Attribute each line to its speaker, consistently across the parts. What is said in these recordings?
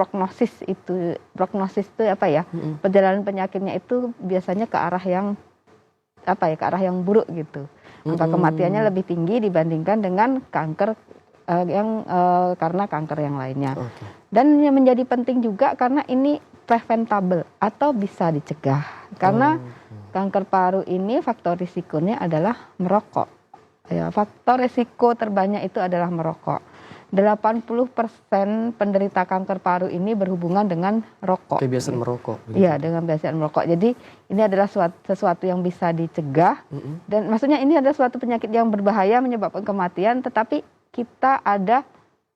Speaker 1: prognosis itu apa ya? Perjalanan penyakitnya itu biasanya ke arah yang apa ya? Ke arah yang buruk gitu. Angka kematiannya lebih tinggi dibandingkan dengan kanker karena kanker yang lainnya. Dan yang menjadi penting juga karena ini preventable atau bisa dicegah. Karena kanker paru ini faktor risikonya adalah merokok. Ya, faktor risiko terbanyak itu adalah merokok. 80% penderita kanker paru ini berhubungan dengan rokok.
Speaker 2: Kebiasaan merokok.
Speaker 1: Iya, dengan kebiasaan merokok. Jadi ini adalah sesuatu yang bisa dicegah. Dan maksudnya ini adalah suatu penyakit yang berbahaya menyebabkan kematian, tetapi kita ada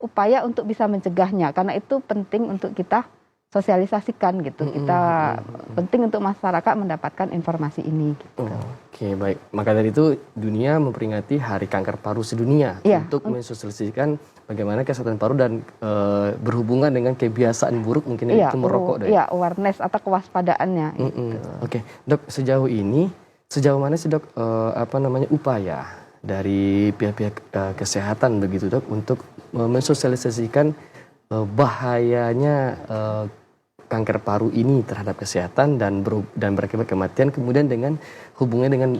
Speaker 1: upaya untuk bisa mencegahnya. Karena itu penting untuk kita sosialisasikan gitu. Kita penting untuk masyarakat mendapatkan informasi ini gitu.
Speaker 2: Oke, baik. Maka dari itu dunia memperingati Hari Kanker Paru Sedunia untuk mensosialisasikan bagaimana kesehatan paru dan berhubungan dengan kebiasaan buruk mungkin itu merokok.
Speaker 1: Iya, awareness atau kewaspadaannya. Gitu.
Speaker 2: Oke, Dok, sejauh mana sih Dok upaya dari pihak-pihak kesehatan begitu Dok untuk mensosialisasikan bahayanya kanker paru ini terhadap kesehatan dan berakibat kematian, kemudian dengan hubungannya dengan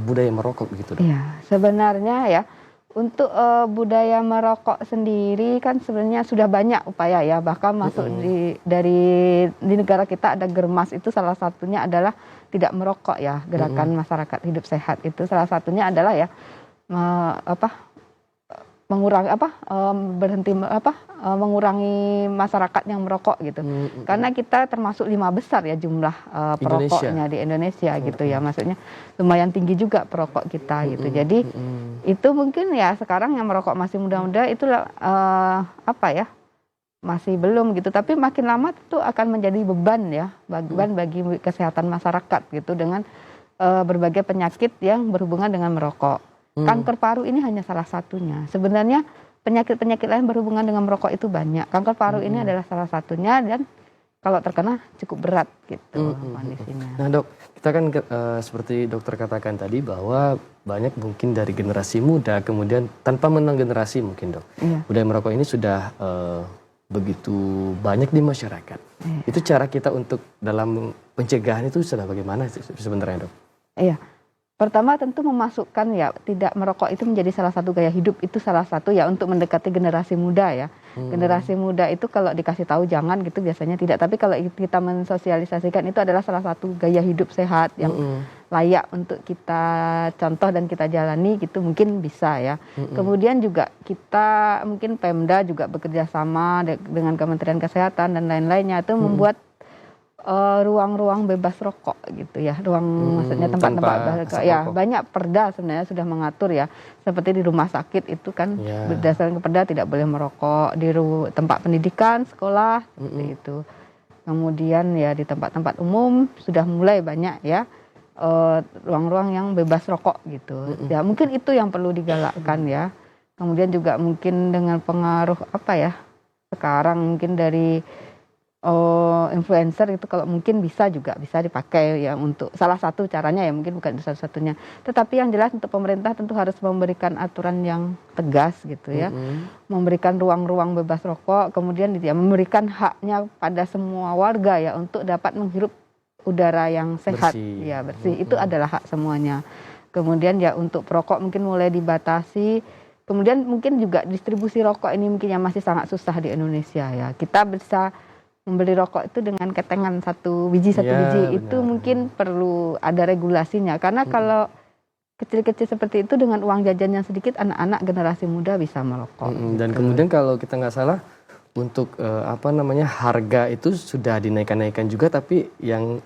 Speaker 2: budaya merokok begitu Dok?
Speaker 1: Iya, sebenarnya ya untuk budaya merokok sendiri kan sebenarnya sudah banyak upaya ya, bahkan masuk di negara kita ada Germas, itu salah satunya adalah tidak merokok ya, gerakan masyarakat hidup sehat itu salah satunya adalah ya mengurangi masyarakat yang merokok gitu. Karena kita termasuk 5 besar ya jumlah perokoknya di Indonesia gitu ya. Maksudnya lumayan tinggi juga perokok kita gitu. Jadi itu mungkin ya sekarang yang merokok masih muda-muda itu masih belum gitu. Tapi makin lama itu akan menjadi beban ya, beban bagi kesehatan masyarakat gitu dengan berbagai penyakit yang berhubungan dengan merokok. Kanker paru ini hanya salah satunya. Sebenarnya penyakit-penyakit lain berhubungan dengan merokok itu banyak. Kanker paru ini adalah salah satunya dan kalau terkena cukup berat gitu kondisinya.
Speaker 2: Nah Dok, kita kan seperti dokter katakan tadi bahwa banyak mungkin dari generasi muda kemudian tanpa menang generasi mungkin Dok. Budaya merokok ini sudah begitu banyak di masyarakat. Itu cara kita untuk dalam pencegahan itu sudah bagaimana sebenarnya Dok?
Speaker 1: Iya. Pertama tentu memasukkan ya tidak merokok itu menjadi salah satu gaya hidup, itu salah satu ya untuk mendekati generasi muda ya. Generasi muda itu kalau dikasih tahu jangan gitu biasanya tidak, tapi kalau kita mensosialisasikan itu adalah salah satu gaya hidup sehat yang layak untuk kita contoh dan kita jalani gitu mungkin bisa ya. Kemudian juga kita mungkin Pemda juga bekerja sama dengan Kementerian Kesehatan dan lain-lainnya itu membuat ruang-ruang bebas rokok gitu ya, maksudnya tempat-tempat ya banyak perda sebenarnya sudah mengatur ya, seperti di rumah sakit itu kan berdasarkan perda tidak boleh merokok, di tempat pendidikan sekolah seperti itu. Kemudian ya di tempat-tempat umum sudah mulai banyak ya ruang-ruang yang bebas rokok gitu. Ya mungkin itu yang perlu digalakkan ya. Kemudian juga mungkin dengan pengaruh sekarang mungkin dari influencer itu kalau mungkin bisa dipakai ya untuk salah satu caranya ya, mungkin bukan satu-satunya. Tetapi yang jelas untuk pemerintah tentu harus memberikan aturan yang tegas gitu ya. Memberikan ruang-ruang bebas rokok, kemudian memberikan haknya pada semua warga ya untuk dapat menghirup udara yang sehat, bersih. Itu adalah hak semuanya. Kemudian ya untuk perokok mungkin mulai dibatasi. Kemudian mungkin juga distribusi rokok ini mungkin yang masih sangat susah di Indonesia ya. Kita bisa membeli rokok itu dengan ketengan satu biji itu mungkin perlu ada regulasinya, karena kalau kecil-kecil seperti itu dengan uang jajan yang sedikit anak-anak generasi muda bisa merokok.
Speaker 2: Dan kemudian kalau kita nggak salah untuk harga itu sudah dinaikkan juga, tapi yang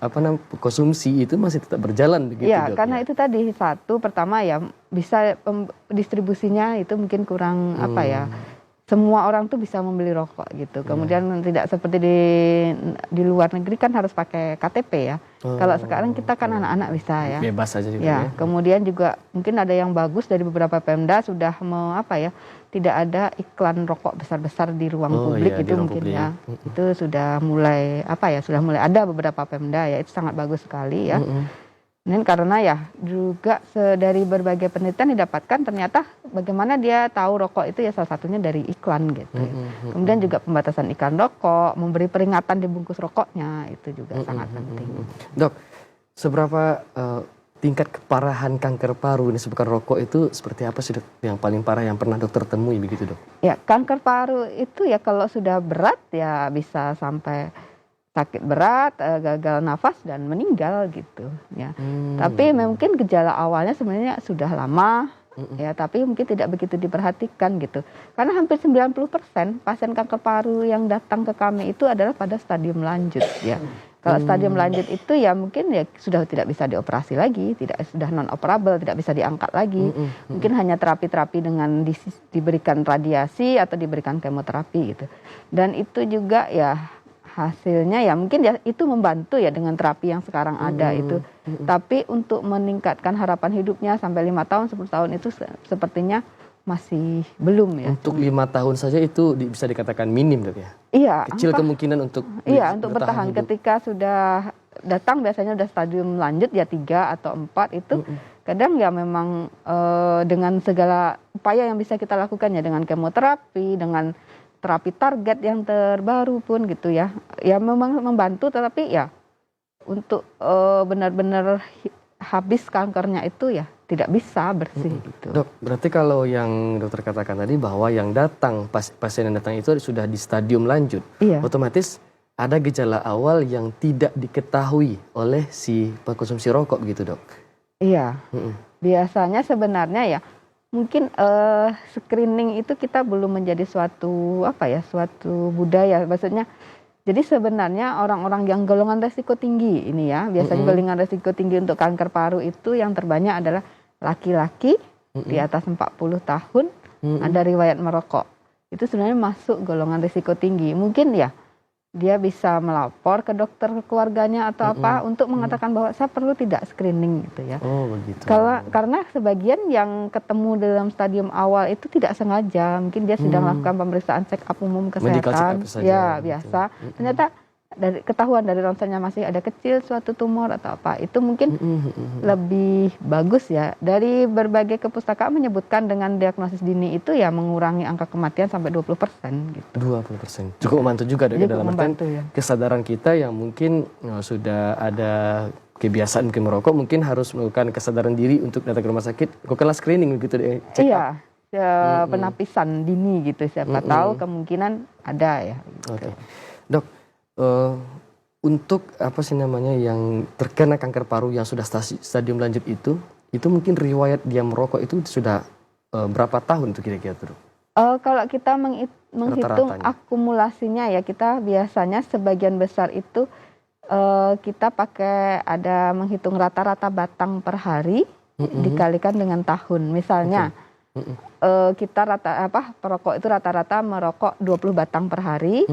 Speaker 2: konsumsi itu masih tetap berjalan begitu.
Speaker 1: Ya, karena itu tadi pertama ya bisa distribusinya itu mungkin kurang semua orang tuh bisa membeli rokok gitu. Kemudian tidak seperti di luar negeri kan harus pakai KTP ya. Kalau sekarang kita kan anak-anak bisa ya.
Speaker 2: Bebas saja juga
Speaker 1: ya. Kemudian juga mungkin ada yang bagus dari beberapa Pemda sudah tidak ada iklan rokok besar-besar di ruang publik itu mungkin publik. Ya. Itu sudah mulai sudah mulai ada beberapa Pemda ya, itu sangat bagus sekali ya. Dan karena ya juga dari berbagai penelitian didapatkan ternyata bagaimana dia tahu rokok itu ya salah satunya dari iklan gitu ya. Kemudian juga pembatasan iklan rokok, memberi peringatan di bungkus rokoknya itu juga sangat penting.
Speaker 2: Dok, seberapa tingkat keparahan kanker paru disebabkan rokok itu seperti apa sih, Dok? Yang paling parah yang pernah dokter temui begitu, Dok?
Speaker 1: Ya, kanker paru itu ya kalau sudah berat ya bisa sampai sakit berat, gagal nafas dan meninggal gitu ya. Tapi mungkin gejala awalnya sebenarnya sudah lama ya, tapi mungkin tidak begitu diperhatikan gitu. Karena hampir 90% pasien kanker paru yang datang ke kami itu adalah pada stadium lanjut ya. Kalau stadium lanjut itu ya mungkin ya sudah tidak bisa dioperasi lagi, sudah non operable, tidak bisa diangkat lagi. Mungkin hanya terapi-terapi dengan diberikan radiasi atau diberikan kemoterapi gitu. Dan itu juga ya hasilnya ya mungkin ya itu membantu ya dengan terapi yang sekarang ada itu. Tapi untuk meningkatkan harapan hidupnya sampai 5 tahun, 10 tahun itu sepertinya masih belum ya.
Speaker 2: Untuk 5 tahun saja itu bisa dikatakan minim, Dok ya?
Speaker 1: Iya.
Speaker 2: Kecil kemungkinan untuk
Speaker 1: untuk bertahan hidup. Ketika sudah datang biasanya udah stadium lanjut ya 3 atau 4 itu kadang ya memang dengan segala upaya yang bisa kita lakukan ya dengan kemoterapi, dengan terapi target yang terbaru pun gitu ya. Ya memang membantu tetapi ya untuk benar-benar habis kankernya itu ya tidak bisa bersih gitu.
Speaker 2: Dok, berarti kalau yang dokter katakan tadi bahwa yang datang, pasien yang datang itu sudah di stadium lanjut, otomatis ada gejala awal yang tidak diketahui oleh si pengkonsumsi rokok gitu, Dok? Iya,
Speaker 1: biasanya sebenarnya ya mungkin screening itu kita belum menjadi suatu suatu budaya, maksudnya. Jadi sebenarnya orang-orang yang golongan resiko tinggi ini ya, biasanya golongan resiko tinggi untuk kanker paru itu yang terbanyak adalah laki-laki di atas 40 tahun, ada riwayat merokok. Itu sebenarnya masuk golongan risiko tinggi. Mungkin ya dia bisa melapor ke dokter keluarganya atau apa untuk mengatakan bahwa saya perlu tidak screening gitu ya.
Speaker 2: Oh begitu.
Speaker 1: Karena sebagian yang ketemu dalam stadium awal itu tidak sengaja, mungkin dia sedang melakukan pemeriksaan check up umum kesehatan, ya biasa. Ternyata dari ketahuan dari ronsennya masih ada kecil suatu tumor atau apa, itu mungkin lebih bagus ya. Dari berbagai kepustakaan menyebutkan dengan diagnosis dini itu ya mengurangi angka kematian sampai 20% gitu.
Speaker 2: 20%. Cukup membantu juga dalam artian kesadaran kita yang mungkin sudah ada kebiasaan mungkin merokok, mungkin harus melakukan kesadaran diri untuk datang ke rumah sakit, lakukanlah screening gitu deh.
Speaker 1: Iya, penapisan dini gitu, siapa tahu kemungkinan ada ya. Gitu.
Speaker 2: Oke. Dok, untuk apa sih namanya yang terkena kanker paru yang sudah stadium lanjut itu mungkin riwayat dia merokok itu sudah berapa tahun tuh kira-kira tuh?
Speaker 1: Kalau kita menghitung akumulasinya ya, kita biasanya sebagian besar itu kita pakai ada menghitung rata-rata batang per hari dikalikan dengan tahun. Misalnya kita perokok itu rata-rata merokok 20 batang per hari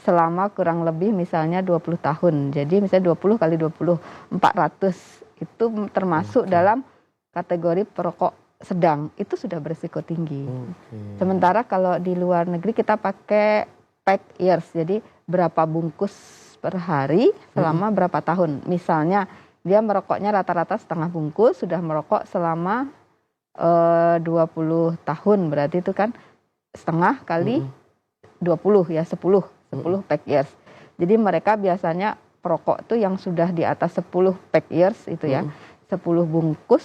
Speaker 1: selama kurang lebih misalnya 20 tahun. Jadi misalnya 20 kali 20, 400 itu termasuk dalam kategori perokok sedang. Itu sudah berisiko tinggi. Sementara kalau di luar negeri kita pakai pack years. Jadi berapa bungkus per hari selama berapa tahun. Misalnya dia merokoknya rata-rata setengah bungkus, sudah merokok selama 20 tahun, berarti itu kan setengah kali 20 ya, 10 pack years. Jadi mereka biasanya perokok itu yang sudah di atas 10 pack years itu ya, 10 bungkus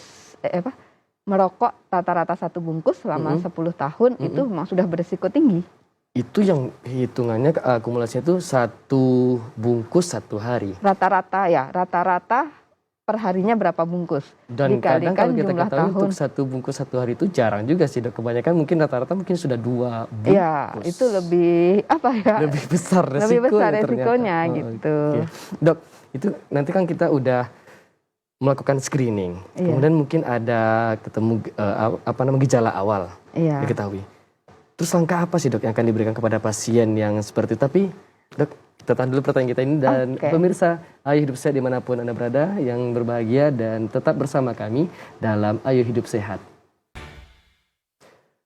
Speaker 1: merokok rata-rata 1 bungkus selama 10 tahun itu memang sudah berisiko tinggi.
Speaker 2: Itu yang hitungannya akumulasinya itu 1 bungkus 1 hari.
Speaker 1: Rata-rata perharinya berapa bungkus.
Speaker 2: Dan kadang kalau kita ketahui untuk 1 bungkus 1 hari itu jarang juga sih, Dok. Kebanyakan mungkin rata-rata mungkin sudah 2 bungkus.
Speaker 1: Ya, itu lebih
Speaker 2: lebih besar
Speaker 1: resikonya gitu.
Speaker 2: Okay. Dok, itu nanti kan kita udah melakukan screening. Kemudian mungkin ada ketemu gejala awal diketahui. Terus langkah apa sih, Dok, yang akan diberikan kepada pasien yang seperti itu? Tapi, Dok, kita tahan dulu pertanyaan kita ini, dan pemirsa Ayo Hidup Sehat dimanapun Anda berada yang berbahagia, dan tetap bersama kami dalam Ayo Hidup Sehat.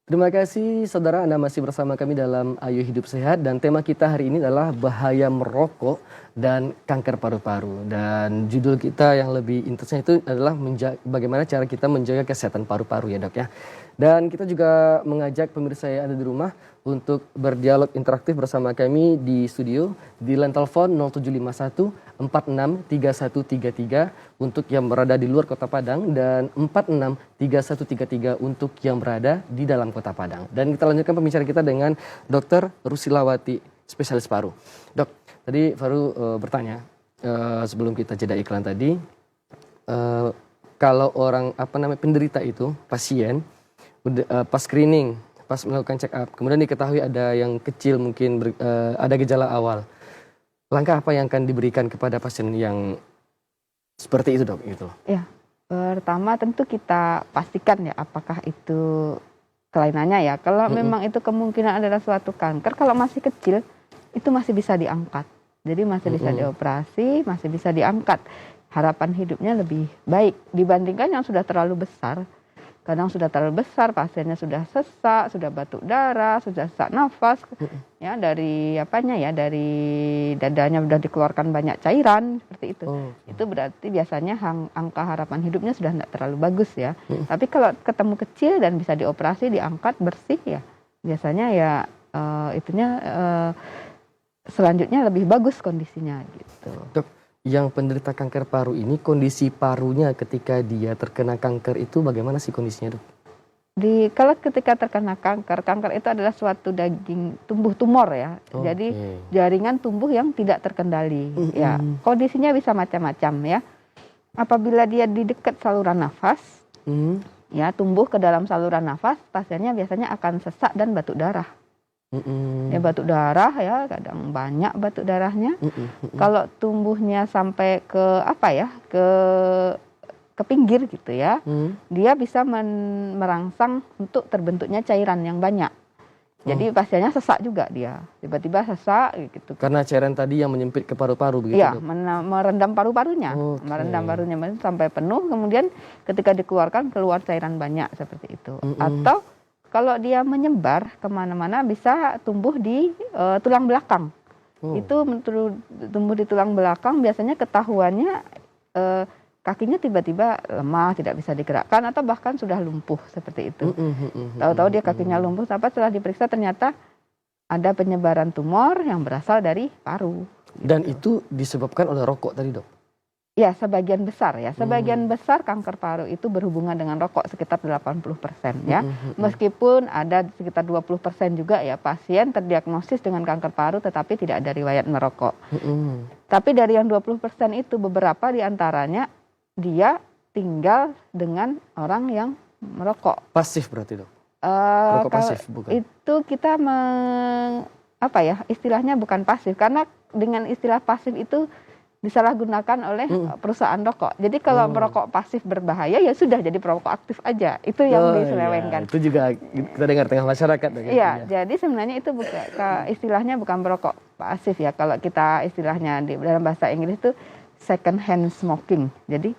Speaker 2: Terima kasih saudara, Anda masih bersama kami dalam Ayo Hidup Sehat dan tema kita hari ini adalah bahaya merokok dan kanker paru-paru. Dan judul kita yang lebih intensnya itu adalah bagaimana cara kita menjaga kesehatan paru-paru ya dok ya. Dan kita juga mengajak pemirsa yang ada di rumah untuk berdialog interaktif bersama kami di studio di line telepon 0751 463133 untuk yang berada di luar Kota Padang dan 463133 untuk yang berada di dalam Kota Padang. Dan kita lanjutkan pembicaraan kita dengan Dr. Rusilawati, spesialis paru. Dok, tadi Faru bertanya sebelum kita jeda iklan tadi, kalau orang penderita itu pasien pas screening, pas melakukan check up, kemudian diketahui ada yang kecil mungkin ada gejala awal. Langkah apa yang akan diberikan kepada pasien yang seperti itu dok? Gitu.
Speaker 1: Ya, pertama tentu kita pastikan ya apakah itu kelainannya ya. Kalau memang itu kemungkinan adalah suatu kanker, kalau masih kecil itu masih bisa diangkat. Jadi masih bisa dioperasi, masih bisa diangkat. Harapan hidupnya lebih baik dibandingkan yang sudah terlalu besar. Kadang sudah terlalu besar, pasiennya sudah sesak, sudah batuk darah, sudah sesak nafas, ya dari dari dadanya sudah dikeluarkan banyak cairan seperti itu. Itu berarti biasanya angka harapan hidupnya sudah tidak terlalu bagus ya. Tapi kalau ketemu kecil dan bisa dioperasi, diangkat bersih ya, biasanya ya selanjutnya lebih bagus kondisinya gitu.
Speaker 2: Dok, yang penderita kanker paru ini kondisi parunya ketika dia terkena kanker itu bagaimana sih kondisinya dok?
Speaker 1: Kalau ketika terkena kanker itu adalah suatu daging tumbuh tumor ya. Jadi jaringan tumbuh yang tidak terkendali. Ya, kondisinya bisa macam-macam ya. Apabila dia di dekat saluran nafas, ya tumbuh ke dalam saluran nafas, pasiennya biasanya akan sesak dan batuk darah. Ya batuk darah ya, kadang banyak batuk darahnya. Kalau tumbuhnya sampai ke ke pinggir gitu ya, dia bisa merangsang untuk terbentuknya cairan yang banyak. Jadi pasiennya sesak juga dia, tiba-tiba sesak gitu.
Speaker 2: Karena cairan tadi yang menyempit ke paru-paru begitu.
Speaker 1: Iya, merendam paru-parunya, merendam parunya sampai penuh, kemudian ketika dikeluarkan keluar cairan banyak seperti itu. Atau kalau dia menyebar kemana-mana bisa tumbuh di tulang belakang. Itu tumbuh di tulang belakang biasanya ketahuannya kakinya tiba-tiba lemah, tidak bisa digerakkan atau bahkan sudah lumpuh seperti itu. Tahu-tahu dia kakinya lumpuh, tapi setelah diperiksa ternyata ada penyebaran tumor yang berasal dari paru.
Speaker 2: Dan itu disebabkan oleh rokok tadi dok?
Speaker 1: Ya, sebagian besar ya. Sebagian besar kanker paru itu berhubungan dengan rokok sekitar 80% ya. Meskipun ada sekitar 20% juga ya pasien terdiagnosis dengan kanker paru tetapi tidak ada riwayat merokok. Tapi dari yang 20% itu beberapa diantaranya dia tinggal dengan orang yang merokok.
Speaker 2: Pasif berarti dok? Rokok pasif bukan?
Speaker 1: Itu kita istilahnya bukan pasif karena dengan istilah pasif itu disalahgunakan oleh perusahaan rokok. Jadi kalau merokok pasif berbahaya ya sudah jadi perokok aktif aja. Itu yang diselewengkan.
Speaker 2: Ya. Itu juga kita dengar tengah masyarakat.
Speaker 1: Iya, jadi sebenarnya itu istilahnya bukan perokok pasif ya. Kalau kita istilahnya dalam bahasa Inggris itu second hand smoking. Jadi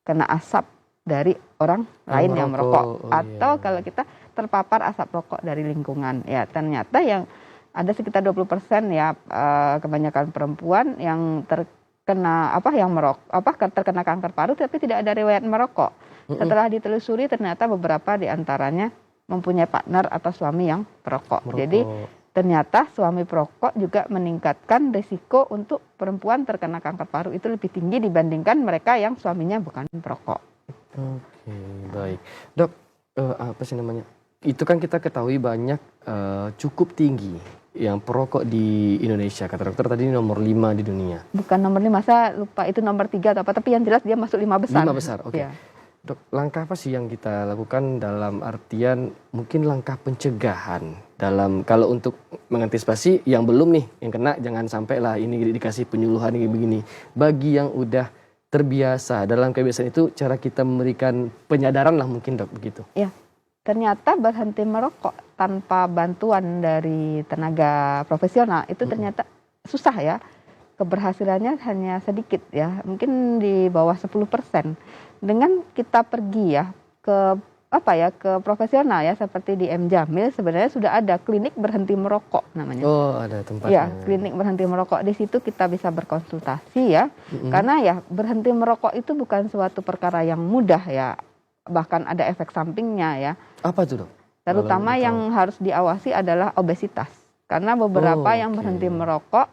Speaker 1: kena asap dari orang lain yang merokok. Atau kalau kita terpapar asap rokok dari lingkungan. Ya, ternyata yang ada sekitar 20% ya kebanyakan perempuan yang terkena terkena kanker paru tapi tidak ada riwayat merokok. Setelah ditelusuri ternyata beberapa diantaranya mempunyai partner atau suami yang perokok. Jadi ternyata suami perokok juga meningkatkan risiko untuk perempuan terkena kanker paru itu lebih tinggi dibandingkan mereka yang suaminya bukan perokok.
Speaker 2: Oke, baik. Dok, itu kan kita ketahui banyak cukup tinggi yang perokok di Indonesia. Kata dokter tadi nomor 5 di dunia.
Speaker 1: Bukan nomor 5, saya lupa itu nomor 3 atau apa. Tapi yang jelas dia masuk 5 besar.
Speaker 2: 5 besar, oke. Ya. Dok, langkah apa sih yang kita lakukan dalam artian mungkin langkah pencegahan kalau untuk mengantisipasi yang belum nih, yang kena jangan sampai lah ini dikasih penyuluhan kayak begini. Bagi yang udah terbiasa, dalam kebiasaan itu cara kita memberikan penyadaran lah mungkin dok begitu.
Speaker 1: Iya. Ternyata berhenti merokok tanpa bantuan dari tenaga profesional itu ternyata susah ya. Keberhasilannya hanya sedikit ya, mungkin di bawah 10%. Dengan kita pergi ya ke apa ya, ke profesional ya, seperti di M Jamil sebenarnya sudah ada klinik berhenti merokok namanya.
Speaker 2: Oh, ada
Speaker 1: Ya,
Speaker 2: tempatnya.
Speaker 1: klinik berhenti merokok. Di situ kita bisa berkonsultasi ya. Karena ya berhenti merokok itu bukan suatu perkara yang mudah ya. Bahkan ada efek sampingnya ya.
Speaker 2: Apa tuh, Dok?
Speaker 1: Terutama
Speaker 2: Kalau
Speaker 1: yang harus diawasi adalah obesitas. Karena beberapa yang
Speaker 2: oke.
Speaker 1: berhenti merokok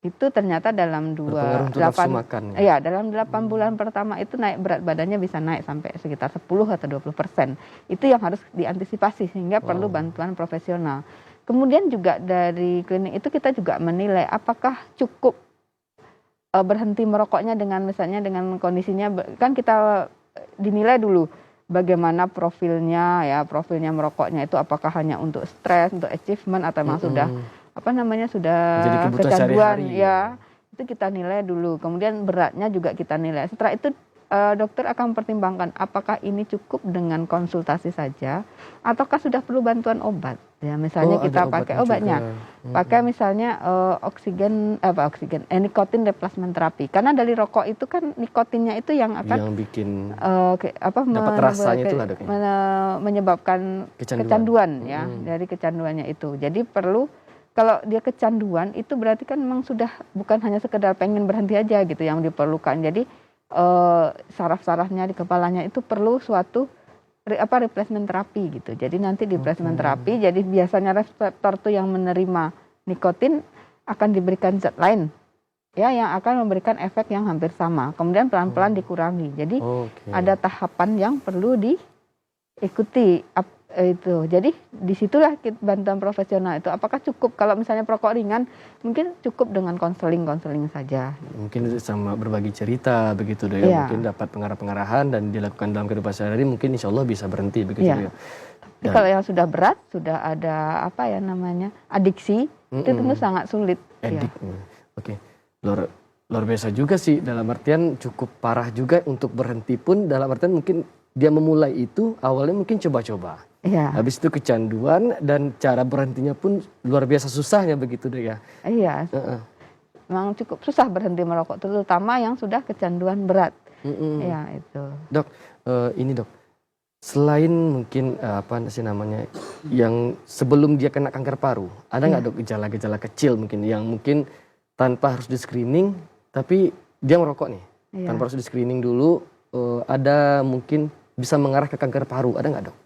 Speaker 1: itu ternyata dalam
Speaker 2: Berpengaruh untuk nafsu
Speaker 1: 8
Speaker 2: makan.
Speaker 1: ya, dalam 8 bulan pertama itu naik berat badannya bisa naik sampai sekitar 10 atau 20%. Itu yang harus diantisipasi sehingga perlu bantuan profesional. Kemudian juga dari klinik itu kita juga menilai apakah cukup berhenti merokoknya dengan misalnya dengan kondisinya kan kita dinilai dulu bagaimana profilnya ya, profilnya merokoknya itu apakah hanya untuk stres, untuk achievement atau memang sudah apa namanya sudah
Speaker 2: Jadi kebutuhan
Speaker 1: kecanduan
Speaker 2: sehari-hari
Speaker 1: ya. Itu kita nilai dulu. Kemudian beratnya juga kita nilai. Setelah itu dokter akan mempertimbangkan apakah ini cukup dengan konsultasi saja ataukah sudah perlu bantuan obat. Ya, misalnya kita pakai obatnya. Pakai misalnya nikotin replacement terapi. Karena dari rokok itu kan nikotinnya itu yang akan
Speaker 2: yang bikin
Speaker 1: dapat
Speaker 2: rasanya itulah, Dok,
Speaker 1: menyebabkan kecanduan ya, dari kecanduannya itu. Jadi perlu kalau dia kecanduan itu berarti kan memang sudah bukan hanya sekedar pengen berhenti aja gitu yang diperlukan. Jadi saraf-sarafnya di kepalanya itu perlu suatu replacement terapi gitu. Jadi nanti di replacement terapi, jadi biasanya reseptor tuh yang menerima nikotin akan diberikan zat lain ya yang akan memberikan efek yang hampir sama. Kemudian pelan-pelan dikurangi. Jadi ada tahapan yang perlu diikuti itu. Jadi disitulah bantuan profesional itu apakah cukup kalau misalnya perokok ringan mungkin cukup dengan konseling saja.
Speaker 2: Mungkin sama berbagi cerita begitu deh ya. Mungkin dapat pengarah-pengarahan dan dilakukan dalam kehidupan sehari-hari mungkin insya Allah bisa berhenti begitu ya.
Speaker 1: Tapi kalau yang sudah berat sudah ada apa ya namanya adiksi itu tentu sangat sulit.
Speaker 2: Oke. Luar biasa juga sih dalam artian cukup parah juga untuk berhenti pun dalam artian mungkin dia memulai itu awalnya mungkin coba-coba.
Speaker 1: Iya.
Speaker 2: Habis itu kecanduan dan cara berhentinya pun luar biasa susahnya begitu deh ya.
Speaker 1: Iya. Memang cukup susah berhenti merokok terutama yang sudah kecanduan berat. Ya itu.
Speaker 2: Dok, ini Dok. Selain mungkin apa sih namanya yang sebelum dia kena kanker paru, ada nggak Dok gejala-gejala kecil mungkin yang mungkin tanpa harus di screening tapi dia merokok nih. Tanpa harus di screening dulu ada mungkin bisa mengarah ke kanker paru, ada nggak Dok?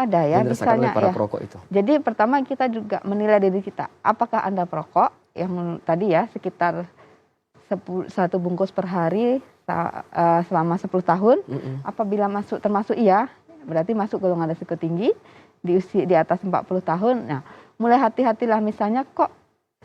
Speaker 1: Ada ya, misalnya
Speaker 2: para
Speaker 1: ya.
Speaker 2: perokok itu.
Speaker 1: Jadi pertama kita juga menilai diri kita. Apakah Anda perokok yang tadi ya sekitar 1 bungkus per hari selama 10 tahun. Apabila termasuk iya, berarti masuk golongan risiko tinggi di atas 40 tahun. Nah, mulai hati-hatilah misalnya kok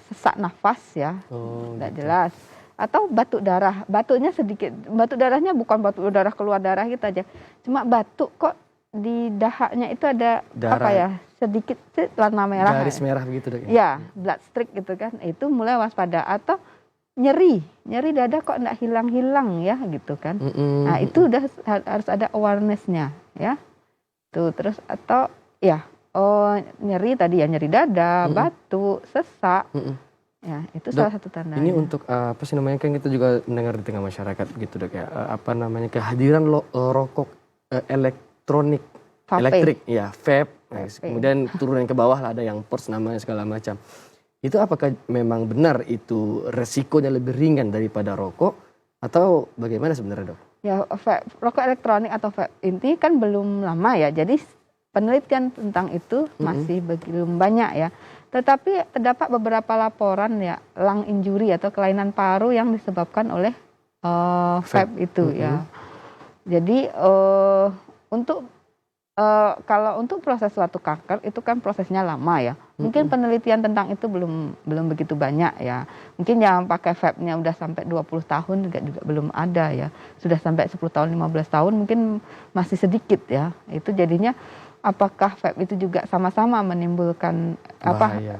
Speaker 1: sesak nafas ya. Tidak jelas. Atau batuk darah. Batuknya sedikit. Batuk darahnya bukan batuk darah keluar darah gitu aja. Cuma batuk kok di dahaknya itu ada darah, apa ya sedikit warna merah,
Speaker 2: garis merah begitu Dok
Speaker 1: ya, blood streak gitu kan, itu mulai waspada. Atau nyeri dada kok enggak hilang-hilang ya gitu kan. Nah itu udah harus ada awarenessnya ya tuh. Terus atau ya nyeri tadi ya, nyeri dada, batuk, sesak ya, itu salah satu tanda.
Speaker 2: Ini untuk apa sih namanya, kan kita juga mendengar di tengah masyarakat begitu Dok ya, apa namanya kehadiran rokok elektronik, elektrik ya, vape, kemudian turunan ke bawah lah ada yang pors namanya segala macam. Itu apakah memang benar itu resikonya lebih ringan daripada rokok atau bagaimana sebenarnya Dok? Ya,
Speaker 1: rokok elektronik atau vape ini kan belum lama ya, jadi penelitian tentang itu masih belum banyak ya. Tetapi terdapat beberapa laporan ya lung injury atau kelainan paru yang disebabkan oleh vape itu ya. Jadi kalau untuk proses suatu kanker itu kan prosesnya lama ya. Mungkin penelitian tentang itu belum begitu banyak ya. Mungkin yang pakai vape-nya udah sampai 20 tahun juga belum ada ya. Sudah sampai 10 tahun, 15 tahun mungkin masih sedikit ya. Itu jadinya apakah vape itu juga sama-sama menimbulkan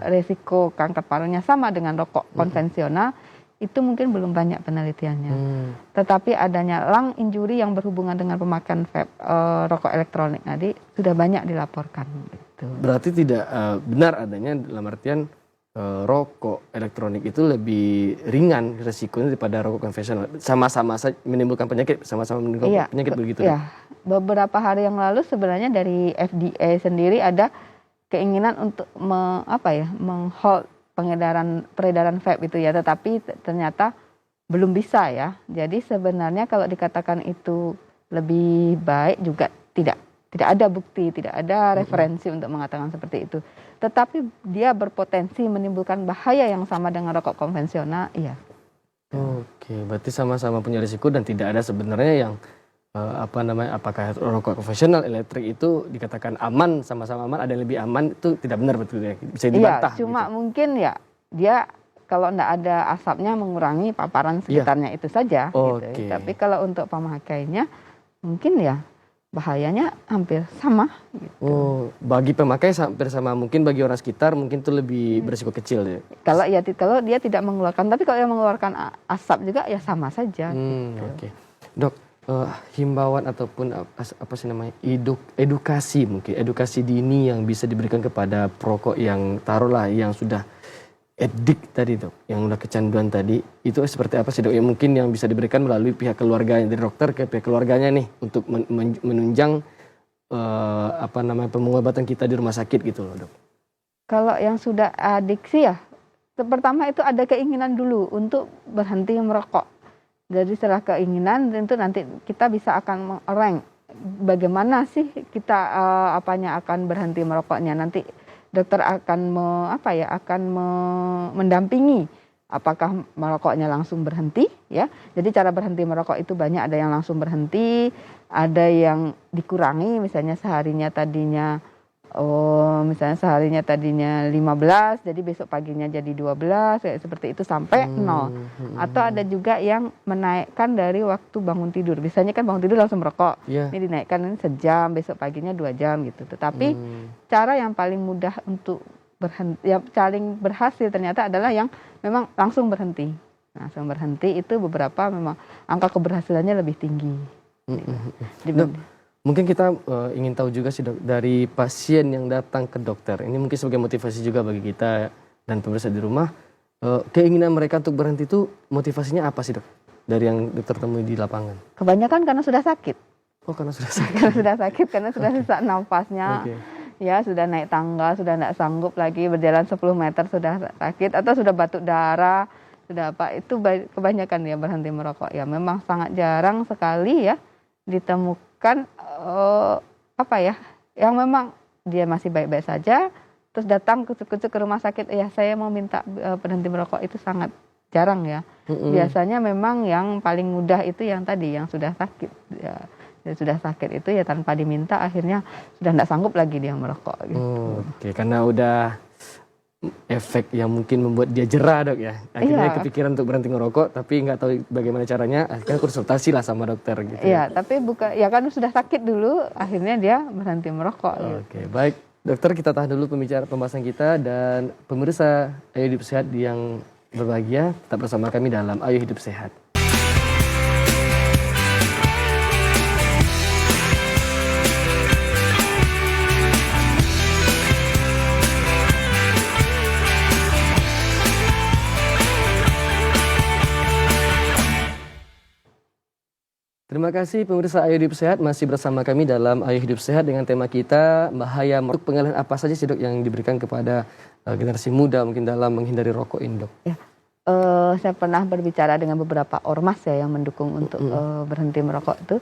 Speaker 1: resiko kanker parunya sama dengan rokok konvensional? Itu mungkin belum banyak penelitiannya. Tetapi adanya lung injury yang berhubungan dengan pemakaian vape, rokok elektronik tadi sudah banyak dilaporkan. Gitu.
Speaker 2: Berarti tidak benar adanya dalam artian rokok elektronik itu lebih ringan resikonya daripada rokok konvensional. Sama-sama menimbulkan penyakit, sama-sama menimbulkan penyakit begitu.
Speaker 1: Iya, beberapa hari yang lalu sebenarnya dari FDA sendiri ada keinginan untuk menghold peredaran vape itu ya, tetapi ternyata belum bisa ya. Jadi sebenarnya kalau dikatakan itu lebih baik juga tidak ada bukti, tidak ada referensi untuk mengatakan seperti itu. Tetapi dia berpotensi menimbulkan bahaya yang sama dengan rokok konvensional, iya.
Speaker 2: Oke, berarti sama-sama punya risiko dan tidak ada sebenarnya yang apakah rokok konvensional, elektrik itu dikatakan aman, sama-sama aman, ada yang lebih aman, itu tidak benar betul ya, bisa dibantah.
Speaker 1: Iya, cuma
Speaker 2: gitu.
Speaker 1: mungkin ya dia kalau tidak ada asapnya mengurangi paparan sekitarnya itu saja.
Speaker 2: Oke.
Speaker 1: Gitu. Tapi kalau untuk pemakainya mungkin ya bahayanya hampir sama. Gitu.
Speaker 2: Oh, bagi pemakai hampir sama, mungkin bagi orang sekitar mungkin itu lebih berisiko kecil ya.
Speaker 1: Kalau dia tidak mengeluarkan, tapi kalau dia mengeluarkan asap juga ya sama saja. Gitu.
Speaker 2: Oke. Dok, himbauan ataupun edukasi dini yang bisa diberikan kepada perokok yang taruhlah yang sudah edik tadi dok, yang udah kecanduan tadi, itu seperti apa sih dok? Yang mungkin yang bisa diberikan melalui pihak keluarganya, dari dokter ke pihak keluarganya nih untuk menunjang pengobatan kita di rumah sakit gitu loh dok.
Speaker 1: Kalau yang sudah adiksi ya, pertama itu ada keinginan dulu untuk berhenti merokok. Jadi setelah keinginan tentu nanti kita bisa akan rank bagaimana sih kita akan berhenti merokoknya. Nanti dokter akan mendampingi apakah merokoknya langsung berhenti ya. Jadi cara berhenti merokok itu banyak, ada yang langsung berhenti, ada yang dikurangi misalnya seharinya tadinya 15, jadi besok paginya jadi 12, kayak seperti itu sampai 0. Atau ada juga yang menaikkan dari waktu bangun tidur. Biasanya kan bangun tidur langsung merokok.
Speaker 2: Yeah.
Speaker 1: Ini dinaikkan sejam, besok paginya 2 jam gitu. Tetapi cara yang paling mudah untuk berhenti, yang paling berhasil ternyata adalah yang memang langsung berhenti. Langsung berhenti itu beberapa memang angka keberhasilannya lebih tinggi.
Speaker 2: Mungkin kita ingin tahu juga sih dok, dari pasien yang datang ke dokter, ini mungkin sebagai motivasi juga bagi kita dan pemirsa di rumah, keinginan mereka untuk berhenti itu motivasinya apa sih dok? Dari yang dokter temui di lapangan.
Speaker 1: Kebanyakan karena sudah sakit.
Speaker 2: Oh, karena sudah sakit.
Speaker 1: Karena sudah sakit, karena sudah sesak nafasnya. Ya sudah naik tangga, sudah tidak sanggup lagi berjalan 10 meter sudah sakit, atau sudah batuk darah, sudah apa, itu kebanyakan ya berhenti merokok. Ya memang sangat jarang sekali ya ditemukan yang memang dia masih baik-baik saja terus datang kucuk-kucuk ke rumah sakit, ya saya mau minta berhenti merokok, itu sangat jarang ya. Biasanya memang yang paling mudah itu yang tadi yang sudah sakit ya, sudah sakit itu ya tanpa diminta akhirnya sudah tidak sanggup lagi dia merokok gitu.
Speaker 2: Oke, karena udah efek yang mungkin membuat dia jerah dok ya, akhirnya kepikiran untuk berhenti ngerokok tapi nggak tahu bagaimana caranya, akhirnya konsultasi lah sama dokter gitu.
Speaker 1: Iya, tapi kan sudah sakit dulu akhirnya dia berhenti merokok.
Speaker 2: Oke, baik dokter, kita tahan dulu pembahasan kita, dan pemirsa Ayo Hidup Sehat yang berbahagia tetap bersama kami dalam Ayo Hidup Sehat. Terima kasih pemirsa Ayo Hidup Sehat, masih bersama kami dalam Ayo Hidup Sehat dengan tema kita bahaya merokok. Pengalihan apa saja sih dok yang diberikan kepada generasi muda mungkin dalam menghindari rokok ini dok?
Speaker 1: Ya, saya pernah berbicara dengan beberapa ormas ya yang mendukung untuk berhenti merokok itu.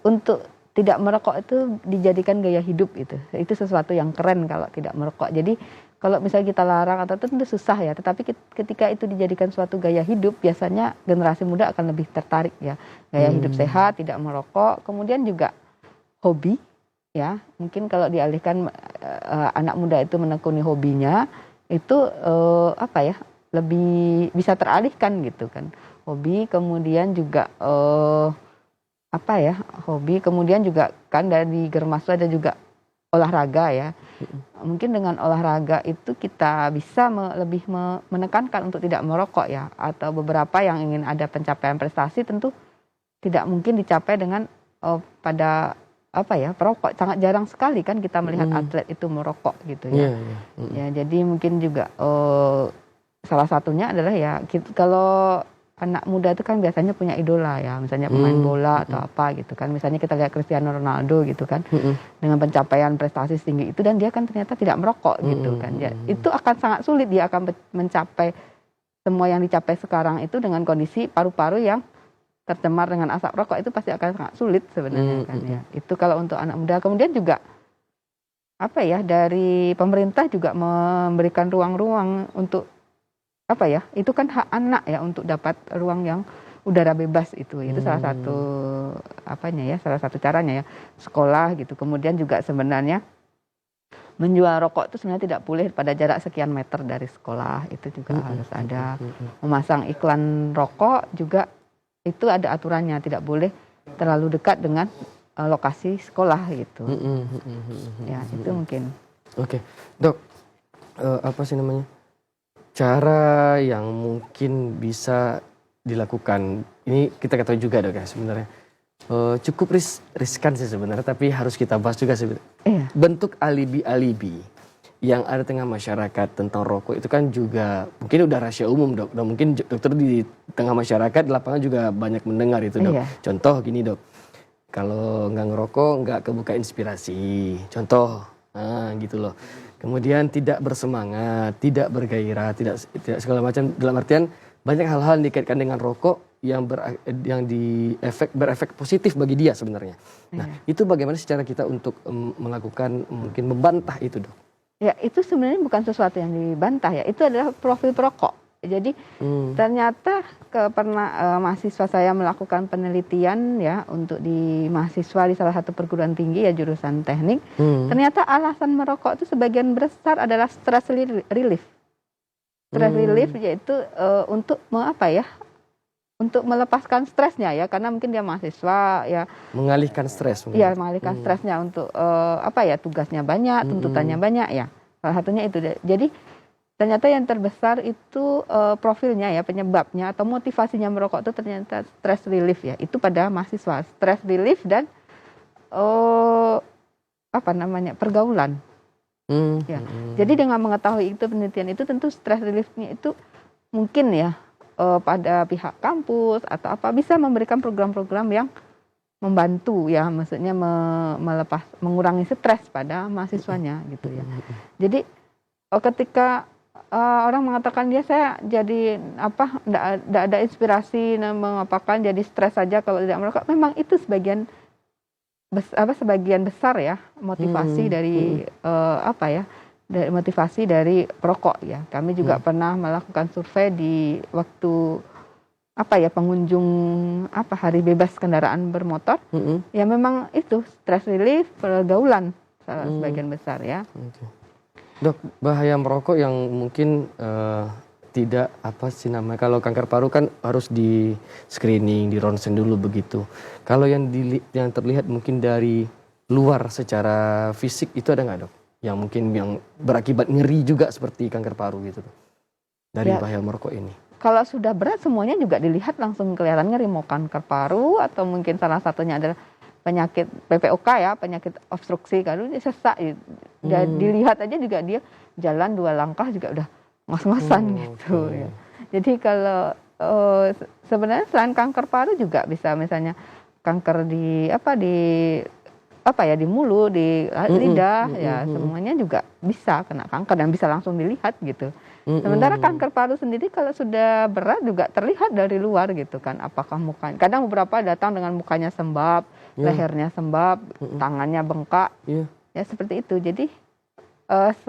Speaker 1: Untuk tidak merokok itu dijadikan gaya hidup itu sesuatu yang keren kalau tidak merokok. Jadi kalau misalnya kita larang atau tentu susah ya, tetapi ketika itu dijadikan suatu gaya hidup, biasanya generasi muda akan lebih tertarik ya. Gaya hidup sehat, tidak merokok, kemudian juga hobi ya. Mungkin kalau dialihkan anak muda itu menekuni hobinya, itu lebih bisa teralihkan gitu kan. Hobi, kemudian juga hobi, kemudian juga kan dari Germas ada juga olahraga ya. Mungkin dengan olahraga itu kita bisa lebih menekankan untuk tidak merokok ya. Atau beberapa yang ingin ada pencapaian prestasi tentu tidak mungkin dicapai dengan perokok. Sangat jarang sekali kan kita melihat atlet itu merokok gitu ya. Ya, jadi mungkin juga salah satunya adalah ya kalau anak muda itu kan biasanya punya idola ya, misalnya pemain bola atau apa gitu kan. Misalnya kita lihat Cristiano Ronaldo gitu kan, dengan pencapaian prestasi setinggi itu dan dia kan ternyata tidak merokok gitu kan. Ya, itu akan sangat sulit dia akan mencapai semua yang dicapai sekarang itu dengan kondisi paru-paru yang tercemar dengan asap rokok, itu pasti akan sangat sulit sebenarnya kan ya. Itu kalau untuk anak muda. Kemudian juga apa ya, dari pemerintah juga memberikan ruang-ruang untuk apa ya, itu kan hak anak ya untuk dapat ruang yang udara bebas itu salah satu apanya ya, salah satu caranya ya, sekolah gitu. Kemudian juga sebenarnya menjual rokok itu sebenarnya tidak boleh pada jarak sekian meter dari sekolah, itu juga harus ada. Memasang iklan rokok juga itu ada aturannya, tidak boleh terlalu dekat dengan lokasi sekolah gitu. Ya itu mungkin.
Speaker 2: Oke, Dok, apa sih namanya, cara yang mungkin bisa dilakukan, ini kita ketahui juga Dok ya sebenarnya, cukup riskan sih sebenarnya, tapi harus kita bahas juga sebenarnya. Bentuk alibi-alibi yang ada tengah masyarakat tentang rokok itu kan juga mungkin udah rahasia umum Dok, dan mungkin dokter di tengah masyarakat di lapangan juga banyak mendengar itu Dok. Contoh gini Dok, kalau nggak ngerokok nggak kebuka inspirasi, contoh, nah gitu loh. Kemudian tidak bersemangat, tidak bergairah, tidak segala macam, dalam artian banyak hal-hal yang dikaitkan dengan rokok yang berefek positif bagi dia sebenarnya. Nah, itu bagaimana secara kita untuk melakukan, mungkin membantah itu Dok?
Speaker 1: Ya, itu sebenarnya bukan sesuatu yang dibantah ya, itu adalah profil perokok. Jadi ternyata pernah mahasiswa saya melakukan penelitian ya untuk di mahasiswa di salah satu perguruan tinggi ya jurusan teknik. Ternyata alasan merokok itu sebagian besar adalah stress relief. Stress relief yaitu untuk untuk melepaskan stresnya ya, karena mungkin dia mahasiswa ya.
Speaker 2: Mengalihkan stres.
Speaker 1: Iya, mengalihkan stresnya untuk tugasnya banyak, tuntutannya banyak ya. Salah satunya itu. Jadi ternyata yang terbesar itu profilnya ya, penyebabnya atau motivasinya merokok itu ternyata stress relief ya. Itu pada mahasiswa, stress relief dan pergaulan. Ya. Jadi dengan mengetahui itu penelitian itu, tentu stress reliefnya itu mungkin ya pada pihak kampus atau apa bisa memberikan program-program yang membantu ya, maksudnya mengurangi stres pada mahasiswanya gitu ya. Jadi ketika orang mengatakan saya jadi tidak ada inspirasi, mengapakan jadi stres saja kalau tidak merokok. Memang itu sebagian besar ya motivasi dari dari motivasi dari perokok ya. Kami juga pernah melakukan survei di waktu pengunjung hari bebas kendaraan bermotor. Ya memang itu stress relief, pergaulan sebagian besar ya.
Speaker 2: Dok, bahaya merokok yang mungkin tidak kalau kanker paru kan harus di screening, di ronsen dulu begitu. Kalau yang terlihat mungkin dari luar secara fisik itu ada nggak Dok? Yang mungkin yang berakibat ngeri juga seperti kanker paru gitu Dok, dari bahaya merokok ini.
Speaker 1: Kalau sudah berat semuanya juga dilihat langsung kelihatan ngeri, mau kanker paru atau mungkin salah satunya adalah penyakit PPOK ya, penyakit obstruksi kan, dia sesak. Dilihat aja juga dia jalan 2 langkah juga udah ngos-ngosan gitu ya. Jadi kalau sebenarnya selain kanker paru juga bisa misalnya kanker di mulut, di lidah ya, semuanya juga bisa kena kanker dan bisa langsung dilihat gitu. Sementara kanker paru sendiri kalau sudah berat juga terlihat dari luar gitu kan, apakah mukanya, kadang beberapa datang dengan mukanya sembab, lehernya sembab, tangannya bengkak, ya seperti itu. Jadi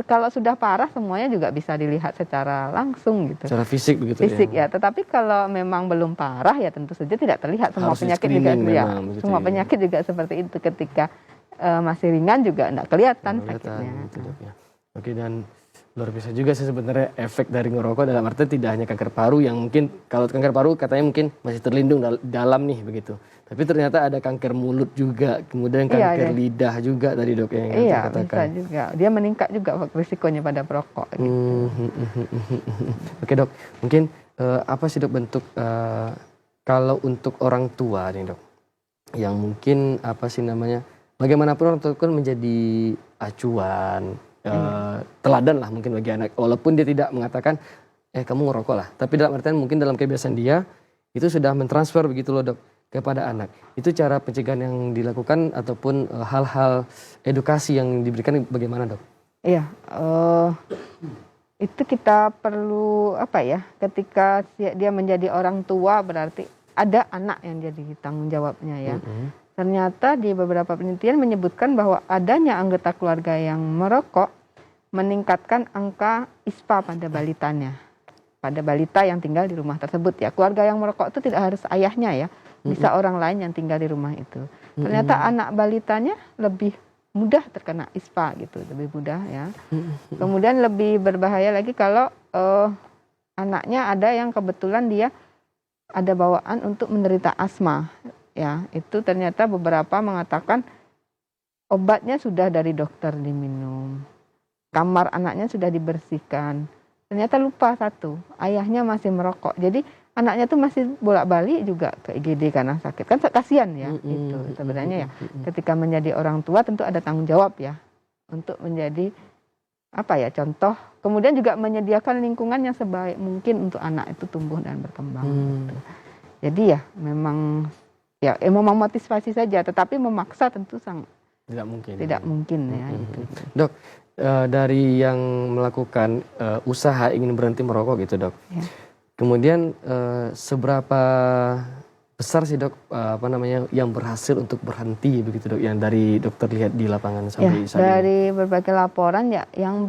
Speaker 1: kalau sudah parah semuanya juga bisa dilihat secara langsung gitu.
Speaker 2: Secara fisik begitu
Speaker 1: ya. Tetapi kalau memang belum parah ya tentu saja tidak terlihat. Semua penyakit juga semua penyakit juga seperti itu, ketika masih ringan juga tidak kelihatan sakitnya.
Speaker 2: Oke, dan luar biasa juga sih sebenarnya efek dari ngerokok, dalam arti tidak hanya kanker paru yang mungkin kalau kanker paru katanya mungkin masih terlindung dalam nih begitu. Tapi ternyata ada kanker mulut juga, kemudian kanker lidah juga tadi Dok yang katakan.
Speaker 1: Bisa juga. Dia meningkat juga risikonya pada perokok. Gitu.
Speaker 2: Oke Dok, mungkin apa sih Dok bentuk kalau untuk orang tua nih Dok, yang mungkin bagaimanapun orang tua kan menjadi acuan, teladan lah mungkin bagi anak, walaupun dia tidak mengatakan kamu ngerokok lah, tapi dalam artian mungkin dalam kebiasaan dia itu sudah mentransfer begitu loh dok kepada anak. Itu cara pencegahan yang dilakukan ataupun hal-hal edukasi yang diberikan bagaimana dok?
Speaker 1: Iya, itu kita perlu apa ya? Ketika dia menjadi orang tua berarti ada anak yang jadi tanggung jawabnya ya. Ternyata di beberapa penelitian menyebutkan bahwa adanya anggota keluarga yang merokok meningkatkan angka ISPA pada balitanya. Pada balita yang tinggal di rumah tersebut ya. Keluarga yang merokok itu tidak harus ayahnya ya. Bisa orang lain yang tinggal di rumah itu. Ternyata anak balitanya lebih mudah terkena ISPA gitu, lebih mudah ya. Kemudian lebih berbahaya lagi kalau anaknya ada yang kebetulan dia ada bawaan untuk menderita asma ya. Itu ternyata beberapa mengatakan obatnya sudah dari dokter diminum. Kamar anaknya sudah dibersihkan. Ternyata lupa satu, ayahnya masih merokok. Jadi anaknya tuh masih bolak-balik juga ke IGD karena sakit. Kan kasihan ya itu sebenarnya ya. Ketika menjadi orang tua tentu ada tanggung jawab ya untuk menjadi apa ya contoh. Kemudian juga menyediakan lingkungan yang sebaik mungkin untuk anak itu tumbuh dan berkembang. Gitu. Jadi ya memang motivasi saja, tetapi memaksa tentu
Speaker 2: tidak mungkin.
Speaker 1: Tidak mungkin ya. Gitu.
Speaker 2: Dok, dari yang melakukan usaha ingin berhenti merokok gitu dok. Ya. Kemudian seberapa besar sih dok yang berhasil untuk berhenti begitu dok, yang dari dokter lihat di lapangan sampai saat ini? Dari
Speaker 1: berbagai laporan ya yang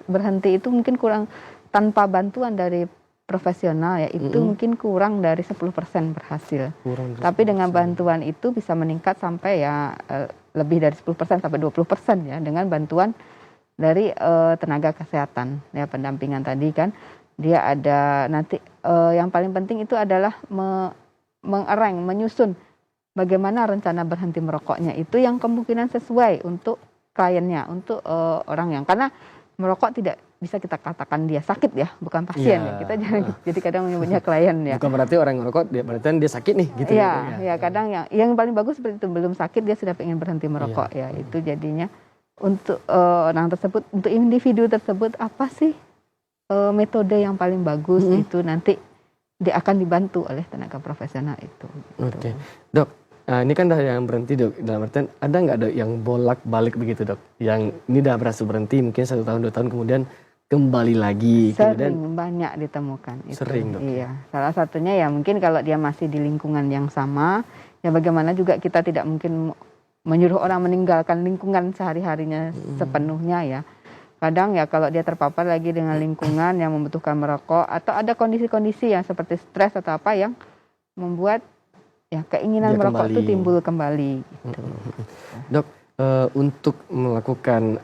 Speaker 1: berhenti itu mungkin kurang, tanpa bantuan dari profesional ya itu mungkin kurang dari 10% berhasil. Tapi dengan bantuan itu bisa meningkat sampai ya lebih dari 10% sampai 20% ya dengan bantuan dari tenaga kesehatan ya, pendampingan tadi kan. Dia ada nanti yang paling penting itu adalah menyusun bagaimana rencana berhenti merokoknya itu yang kemungkinan sesuai untuk kliennya, untuk orang yang, karena merokok tidak bisa kita katakan dia sakit ya, bukan pasien ya. Kita jangan jadi kadang menyebutnya klien ya.
Speaker 2: Bukan berarti orang yang merokok berarti dia sakit nih gitu
Speaker 1: ya. Kadang yang paling bagus seperti itu, belum sakit dia sudah pengen berhenti merokok ya. Itu jadinya untuk orang tersebut, untuk individu tersebut apa sih metode yang paling bagus itu nanti dia akan dibantu oleh tenaga profesional itu. Gitu.
Speaker 2: Oke. Dok, ini kan dah yang berhenti dok, dalam artian ada nggak dok yang bolak-balik begitu dok? Yang ini dah berhasil berhenti mungkin 1 tahun 2 tahun kemudian kembali lagi.
Speaker 1: Sering banyak ditemukan itu.
Speaker 2: Sering dok.
Speaker 1: Iya. Salah satunya ya mungkin kalau dia masih di lingkungan yang sama, ya bagaimana juga kita tidak mungkin menyuruh orang meninggalkan lingkungan sehari-harinya sepenuhnya ya. Kadang ya kalau dia terpapar lagi dengan lingkungan yang membutuhkan merokok atau ada kondisi-kondisi yang seperti stres atau apa yang membuat ya keinginan dia merokok itu timbul kembali. Gitu.
Speaker 2: Dok, untuk melakukan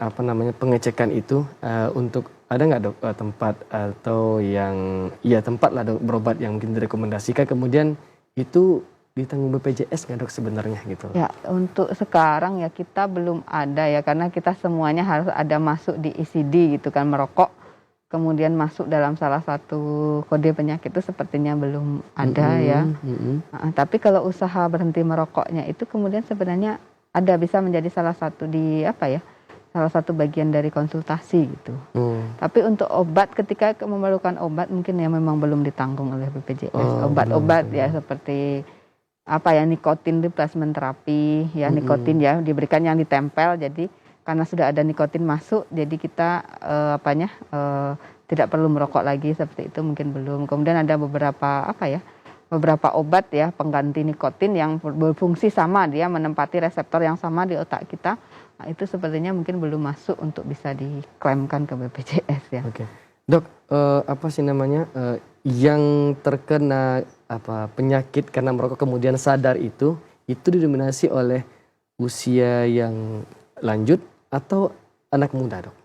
Speaker 2: pengecekan itu, untuk ada nggak dok tempat atau yang tempat lah dok berobat yang mungkin direkomendasikan kemudian itu ditanggung BPJS nggak dok sebenarnya gitu?
Speaker 1: Ya untuk sekarang ya kita belum ada ya, karena kita semuanya harus ada masuk di ECD gitu kan, merokok kemudian masuk dalam salah satu kode penyakit itu sepertinya belum ada ya. Tapi kalau usaha berhenti merokoknya itu kemudian sebenarnya ada, bisa menjadi salah satu salah satu bagian dari konsultasi gitu. Tapi untuk obat, ketika memerlukan obat mungkin ya memang belum ditanggung oleh BPJS. Obat-obat ya seperti nikotin replacement terapi ya, nikotin ya diberikan yang ditempel, jadi karena sudah ada nikotin masuk jadi kita tidak perlu merokok lagi, seperti itu mungkin belum. Kemudian ada beberapa obat ya pengganti nikotin yang berfungsi sama, dia menempati reseptor yang sama di otak kita. Nah, itu sepertinya mungkin belum masuk untuk bisa diklaimkan ke BPJS ya.
Speaker 2: Oke. Dok, yang terkena penyakit karena merokok kemudian sadar itu didominasi oleh usia yang lanjut atau anak muda, dok?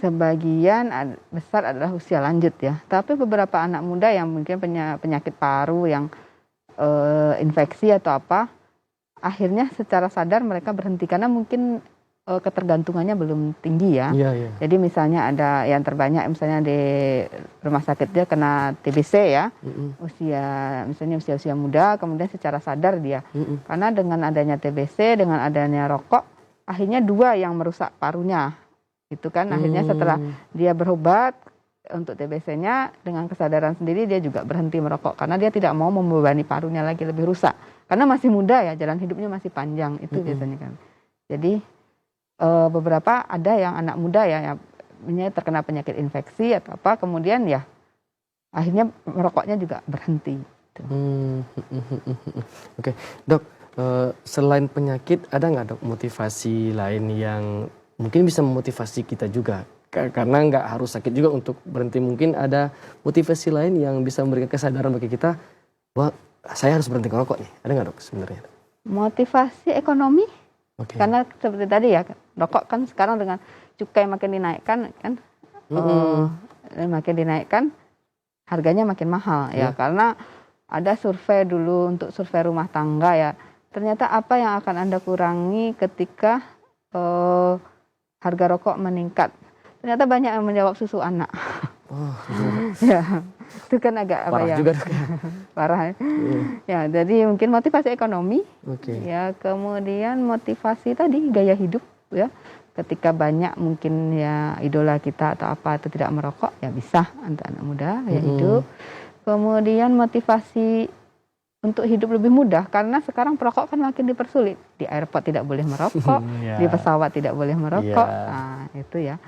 Speaker 1: Sebagian besar adalah usia lanjut ya, tapi beberapa anak muda yang mungkin penyakit paru yang infeksi atau apa, akhirnya secara sadar mereka berhenti karena mungkin ketergantungannya belum tinggi ya. Jadi misalnya ada yang terbanyak misalnya di rumah sakit dia kena TBC ya, usia muda, kemudian secara sadar dia, karena dengan adanya TBC, dengan adanya rokok, akhirnya 2 yang merusak parunya, itu kan akhirnya setelah dia berobat untuk TBC-nya dengan kesadaran sendiri dia juga berhenti merokok karena dia tidak mau membebani parunya lagi lebih rusak. Karena masih muda ya, jalan hidupnya masih panjang itu biasanya kan. Jadi beberapa ada yang anak muda ya, yang terkena penyakit infeksi atau apa, kemudian ya akhirnya merokoknya juga berhenti. Gitu.
Speaker 2: Oke, Dok, selain penyakit ada nggak Dok motivasi lain yang mungkin bisa memotivasi kita juga? Karena nggak harus sakit juga untuk berhenti, mungkin ada motivasi lain yang bisa memberikan kesadaran bagi kita bahwa saya harus berhenti merokok nih. Ada nggak Dok sebenarnya?
Speaker 1: Motivasi ekonomi, karena seperti tadi ya, rokok kan sekarang dengan cukai makin dinaikkan kan, makin dinaikkan harganya makin mahal ya, karena ada survei dulu untuk survei rumah tangga ya, ternyata apa yang akan Anda kurangi ketika harga rokok meningkat? Ternyata banyak yang menjawab susu anak. Ya, itu kan agak
Speaker 2: parah
Speaker 1: ya?
Speaker 2: Juga.
Speaker 1: Parah. Ya, jadi mungkin motivasi ekonomi. Ya, kemudian motivasi tadi gaya hidup ya. Ketika banyak mungkin ya idola kita atau apa itu tidak merokok, ya bisa untuk anak muda gaya hidup. Kemudian motivasi untuk hidup lebih mudah karena sekarang perokok kan makin dipersulit. Di airport tidak boleh merokok, di pesawat tidak boleh merokok. Nah, itu ya.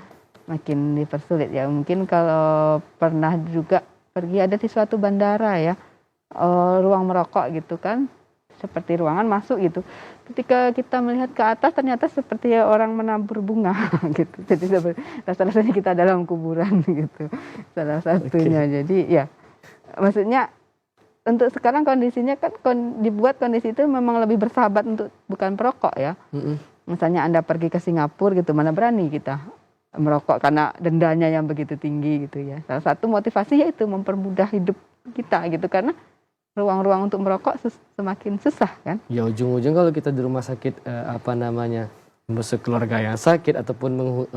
Speaker 1: Makin dipersulit ya. Mungkin kalau pernah juga pergi ada di suatu bandara ya, ruang merokok gitu kan, seperti ruangan masuk gitu. Ketika kita melihat ke atas ternyata seperti orang menabur bunga gitu. Jadi rasa-rasanya kita dalam kuburan gitu. Salah satunya. Jadi ya, maksudnya untuk sekarang kondisinya kan dibuat kondisi itu memang lebih bersahabat untuk bukan perokok ya. Misalnya Anda pergi ke Singapura gitu, mana berani kita merokok karena dendanya yang begitu tinggi gitu ya. Salah satu motivasi yaitu mempermudah hidup kita gitu, karena ruang-ruang untuk merokok semakin susah kan. Ya
Speaker 2: ujung-ujung kalau kita di rumah sakit masuk keluarga yang sakit ataupun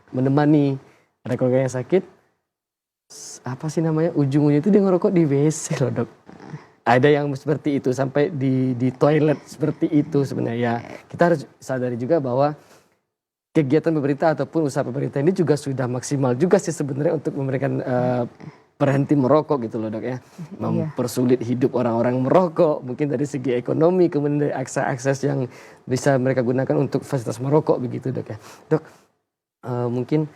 Speaker 2: menemani ada keluarga yang sakit, apa sih namanya, ujung-ujungnya itu dia ngerokok di WC loh Dok. Ada yang seperti itu sampai di toilet seperti itu sebenarnya. Ya, kita harus sadari juga bahwa kegiatan pemerintah ataupun usaha pemerintah ini juga sudah maksimal juga sih sebenarnya untuk memberikan berhenti merokok gitu loh Dok ya. Mempersulit hidup orang-orang merokok, mungkin dari segi ekonomi, kemudian dari akses yang bisa mereka gunakan untuk fasilitas merokok begitu Dok ya. Dok, mungkin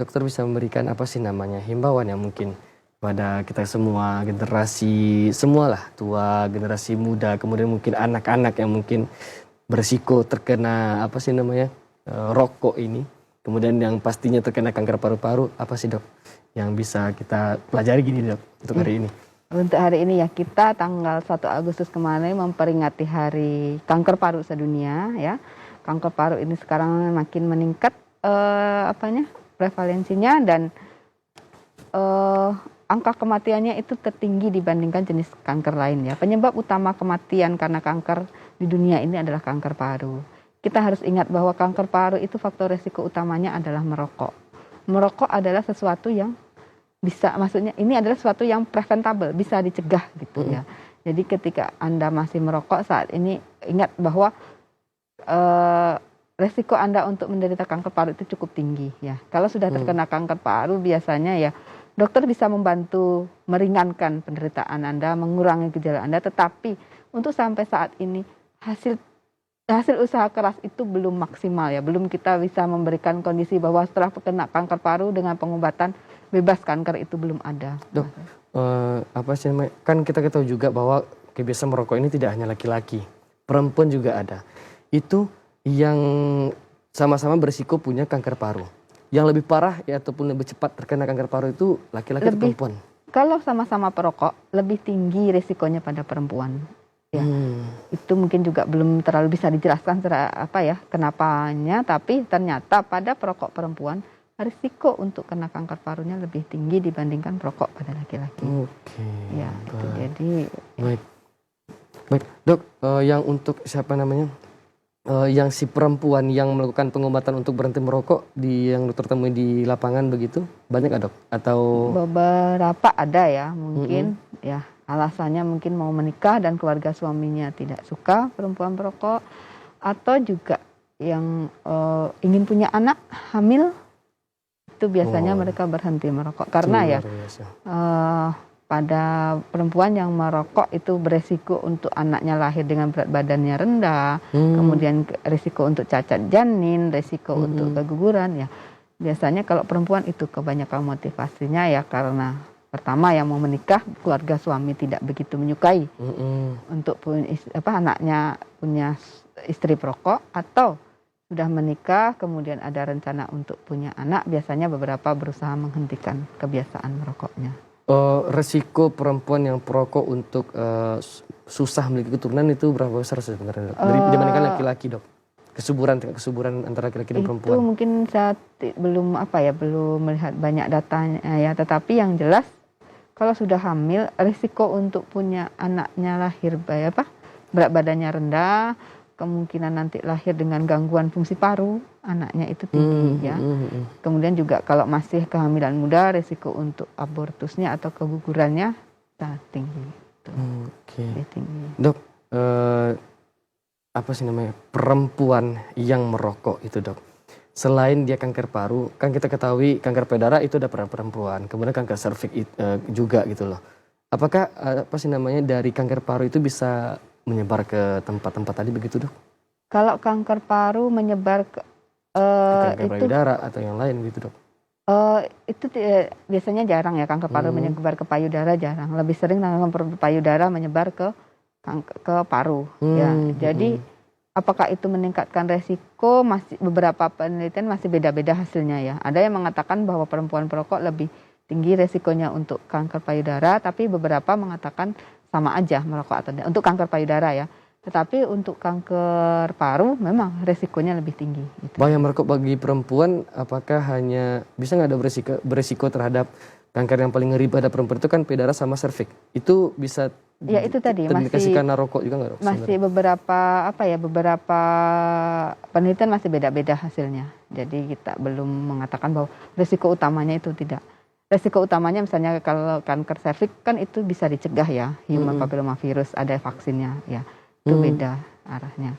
Speaker 2: dokter bisa memberikan apa sih namanya himbauan yang mungkin pada kita semua, generasi semualah, tua, generasi muda, kemudian mungkin anak-anak yang mungkin berisiko terkena apa sih namanya rokok ini, kemudian yang pastinya terkena kanker paru-paru, apa sih Dok yang bisa kita pelajari gini Dok untuk hari ini?
Speaker 1: Untuk hari ini ya, kita tanggal 1 Agustus kemarin memperingati hari kanker paru sedunia ya. Kanker paru ini sekarang makin meningkat prevalensinya, dan angka kematiannya itu tertinggi dibandingkan jenis kanker lain ya. Penyebab utama kematian karena kanker di dunia ini adalah kanker paru. Kita harus ingat bahwa kanker paru itu faktor resiko utamanya adalah merokok. Merokok adalah sesuatu yang bisa, maksudnya ini adalah sesuatu yang preventable, bisa dicegah gitu ya. Jadi ketika Anda masih merokok saat ini, ingat bahwa resiko Anda untuk menderita kanker paru itu cukup tinggi ya. Kalau sudah terkena kanker paru biasanya ya dokter bisa membantu meringankan penderitaan Anda, mengurangi gejala Anda, tetapi untuk sampai saat ini hasil usaha keras itu belum maksimal ya. Belum kita bisa memberikan kondisi bahwa setelah terkena kanker paru dengan pengobatan bebas kanker itu belum ada.
Speaker 2: Dok, apa sih namanya? Kan kita ketahui juga bahwa kebiasaan merokok ini tidak hanya laki-laki, perempuan juga ada. Itu yang sama-sama berisiko punya kanker paru. Yang lebih parah ya ataupun lebih cepat terkena kanker paru itu laki-laki atau perempuan?
Speaker 1: Kalau sama-sama perokok lebih tinggi risikonya pada perempuan. Ya, itu mungkin juga belum terlalu bisa dijelaskan kenapanya, tapi ternyata pada perokok perempuan risiko untuk kena kanker parunya lebih tinggi dibandingkan perokok pada laki-laki. Ya, itu jadi. Baik,
Speaker 2: Dok, yang untuk siapa namanya, yang si perempuan yang melakukan pengobatan untuk berhenti merokok yang dokter temui di lapangan begitu banyak nggak Dok? Atau
Speaker 1: beberapa ada ya, mungkin ya. Alasannya mungkin mau menikah dan keluarga suaminya tidak suka perempuan perokok, atau juga yang ingin punya anak hamil itu biasanya mereka berhenti merokok karena ya pada perempuan yang merokok itu beresiko untuk anaknya lahir dengan berat badannya rendah, kemudian risiko untuk cacat janin, risiko untuk keguguran ya. Biasanya kalau perempuan itu kebanyakan motivasinya ya karena pertama yang mau menikah, keluarga suami tidak begitu menyukai untuk anaknya punya istri perokok, atau sudah menikah kemudian ada rencana untuk punya anak, biasanya beberapa berusaha menghentikan kebiasaan merokoknya.
Speaker 2: Resiko perempuan yang perokok untuk susah memiliki keturunan itu berapa besar sebenarnya, Dok? Dibandingkan laki-laki, Dok? Kesuburan antara laki-laki dan perempuan.
Speaker 1: Itu mungkin saya belum melihat banyak datanya ya, tetapi yang jelas kalau sudah hamil risiko untuk punya anaknya lahir berat badannya rendah, kemungkinan nanti lahir dengan gangguan fungsi paru anaknya itu tinggi ya. Kemudian juga kalau masih kehamilan muda, risiko untuk abortusnya atau kegugurannya tinggi. Tinggi.
Speaker 2: Dok, apa sih namanya, perempuan yang merokok itu, Dok, selain dia kanker paru, kan kita ketahui kanker payudara itu ada perempuan, kemudian kanker serviks juga gitu loh. Apakah apa sih namanya dari kanker paru itu bisa menyebar ke tempat-tempat tadi begitu, Dok?
Speaker 1: Kalau kanker paru menyebar ke
Speaker 2: kanker payudara atau yang lain gitu, Dok?
Speaker 1: Itu biasanya jarang ya, kanker paru menyebar ke payudara jarang. Lebih sering kanker payudara menyebar ke paru ya. Jadi apakah itu meningkatkan resiko, masih beberapa penelitian masih beda-beda hasilnya ya. Ada yang mengatakan bahwa perempuan perokok lebih tinggi resikonya untuk kanker payudara, tapi beberapa mengatakan sama aja merokok atau tidak untuk kanker payudara ya. Tetapi untuk kanker paru memang resikonya lebih tinggi gitu.
Speaker 2: Bahaya merokok bagi perempuan apakah hanya bisa nggak ada beresiko terhadap kanker yang paling ngeri pada perempuan itu kan payudara sama serviks. Itu bisa
Speaker 1: ya itu tadi
Speaker 2: terindikasi karena rokok juga nggak, Dok?
Speaker 1: Masih beberapa penelitian masih beda-beda hasilnya. Jadi kita belum mengatakan bahwa risiko utamanya itu tidak. Risiko utamanya misalnya kalau kanker serviks kan itu bisa dicegah ya, human papillomavirus, ada vaksinnya ya. Itu beda arahnya.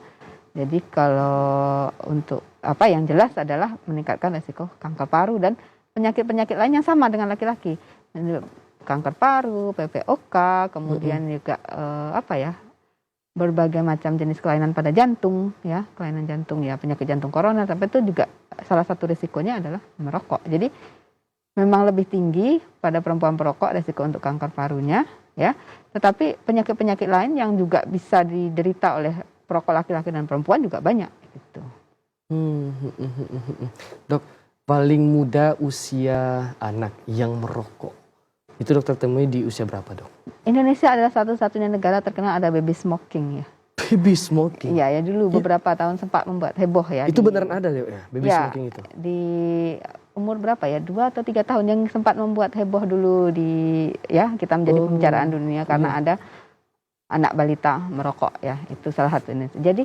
Speaker 1: Jadi kalau untuk yang jelas adalah meningkatkan risiko kanker paru dan penyakit-penyakit lain yang sama dengan laki-laki. Kanker paru, PPOK, kemudian juga berbagai macam jenis kelainan pada jantung ya, kelainan jantung ya, penyakit jantung koroner, tapi itu juga salah satu risikonya adalah merokok. Jadi memang lebih tinggi pada perempuan perokok risiko untuk kanker parunya ya, tetapi penyakit-penyakit lain yang juga bisa diderita oleh perokok laki-laki dan perempuan juga banyak gitu.
Speaker 2: Dok, paling muda usia anak yang merokok itu dokter temui di usia berapa, Dok?
Speaker 1: Indonesia adalah satu-satunya negara terkenal ada baby smoking ya.
Speaker 2: Baby smoking?
Speaker 1: Iya ya, dulu beberapa tahun sempat membuat heboh ya.
Speaker 2: Itu beneran ada ya baby smoking itu?
Speaker 1: Di umur berapa ya, 2 atau 3 tahun yang sempat membuat heboh dulu kita menjadi pembicaraan dunia karena ada anak balita merokok ya, itu salah satu ini. Jadi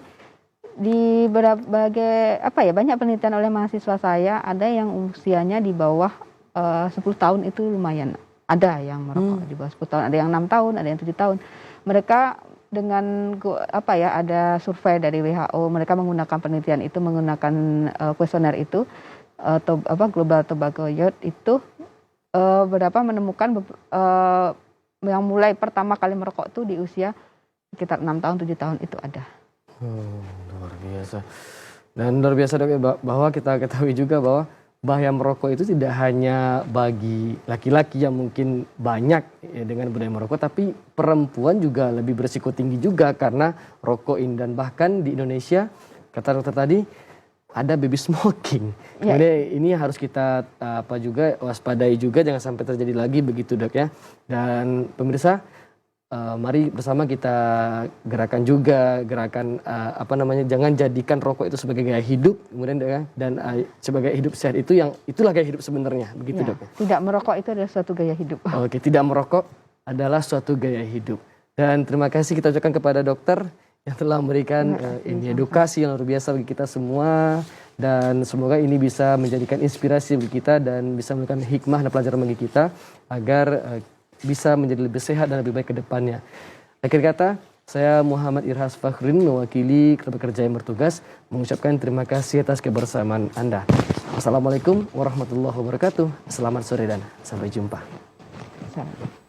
Speaker 1: di berbagai banyak penelitian oleh mahasiswa saya, ada yang usianya di bawah 10 tahun itu lumayan. Ada yang merokok di bawah 10 tahun, ada yang 6 tahun, ada yang 7 tahun. Mereka dengan ada survei dari WHO, mereka menggunakan penelitian itu, menggunakan kuesioner itu, Global Tobacco Youth itu menemukan yang mulai pertama kali merokok itu di usia sekitar 6 tahun, 7 tahun itu ada.
Speaker 2: Luar biasa. Dan luar biasa, Dok, ya, bahwa kita ketahui juga bahwa bahaya merokok itu tidak hanya bagi laki-laki yang mungkin banyak ya dengan budaya merokok, tapi perempuan juga lebih berisiko tinggi juga karena rokok ini. Dan bahkan di Indonesia, kata dokter tadi, ada baby smoking. Kemudian ini harus kita juga waspadai juga, jangan sampai terjadi lagi begitu, Dok ya. Dan pemirsa, mari bersama kita gerakan jangan jadikan rokok itu sebagai gaya hidup, kemudian dan sebagai hidup sehat itulah gaya hidup sebenarnya, begitu, Dok.
Speaker 1: Tidak merokok itu adalah suatu gaya hidup.
Speaker 2: Oke, tidak merokok adalah suatu gaya hidup. Dan terima kasih kita ucapkan kepada dokter yang telah memberikan edukasi yang luar biasa bagi kita semua, dan semoga ini bisa menjadikan inspirasi bagi kita dan bisa memberikan hikmah dan pelajaran bagi kita agar bisa menjadi lebih sehat dan lebih baik ke depannya. Akhir kata, Saya Muhammad Irhas Fakhrin mewakili kerabat kerja yang bertugas mengucapkan terima kasih atas kebersamaan Anda. Assalamualaikum warahmatullahi wabarakatuh. Selamat sore dan sampai jumpa.
Speaker 1: Salam.